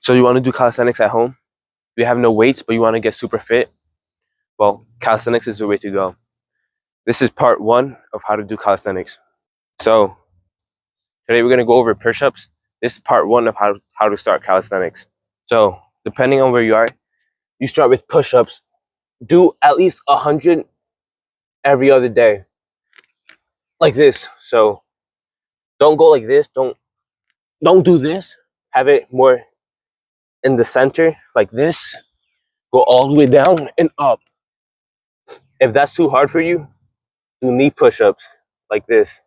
So you want to do calisthenics at home? You have no weights, but you want to get super fit? Well, calisthenics is the way to go. This is part 1 of how to do calisthenics. So today we're going to go over push-ups. This is part 1 of how to start calisthenics. So depending on where you are, you start with push-ups. Do at least 100 every other day. Like this. So don't go like this. Don't do this. Have it more in the center, like this. Go all the way down and up. If that's too hard for you, do knee push-ups like this.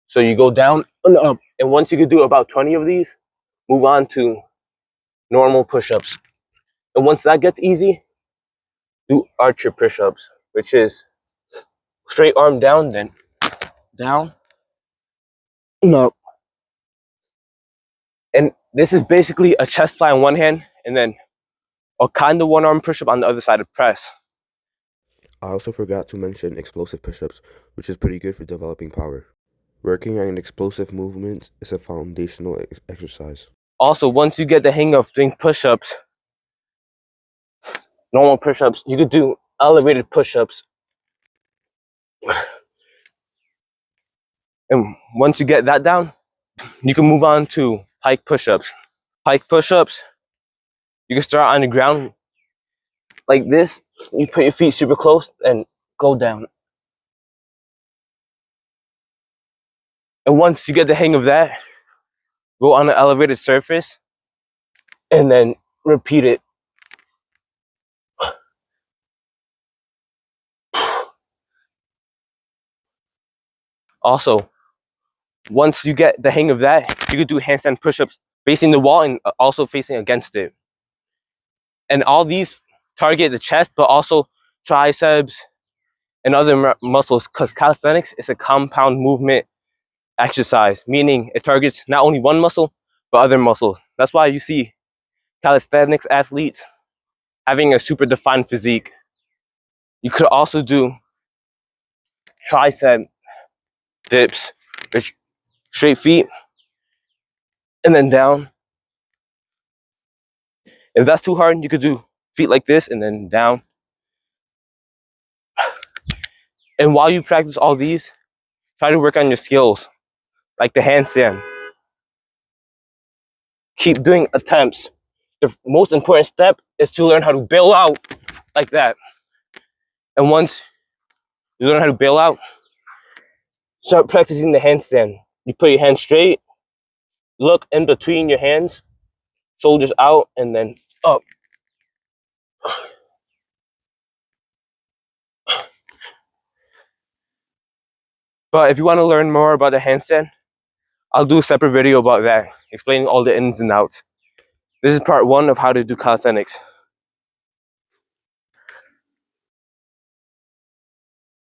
So you go down and up. And once you can do about 20 of these, move on to normal push-ups. And once that gets easy, do archer push-ups, which is straight arm down, then down and up. And this is basically a chest fly on one hand and then a kind of one arm push-up on the other side of press. I also forgot to mention explosive push-ups, which is pretty good for developing power. Working on explosive movements is a foundational exercise. Also, once you get the hang of doing push-ups, normal push-ups, you could do elevated push-ups. And once you get that down, you can move on to pike push-ups. Pike push-ups, you can start on the ground like this. You put your feet super close and go down. And once you get the hang of that, go on an elevated surface and then repeat it. Also, once you get the hang of that, you could do handstand push-ups facing the wall and also facing against it. And all these target the chest, but also triceps and other muscles, because calisthenics is a compound movement exercise, meaning it targets not only one muscle, but other muscles. That's why you see calisthenics athletes having a super defined physique. You could also do tricep dips, which straight feet and then down. If that's too hard, you could do feet like this and then down. And while you practice all these, try to work on your skills, like the handstand. Keep doing attempts. The most important step is to learn how to bail out like that. And once you learn how to bail out, start practicing the handstand. You put your hands straight, look in between your hands, shoulders out, and then up. But if you want to learn more about the handstand, I'll do a separate video about that, explaining all the ins and outs. This is part 1 of how to do calisthenics.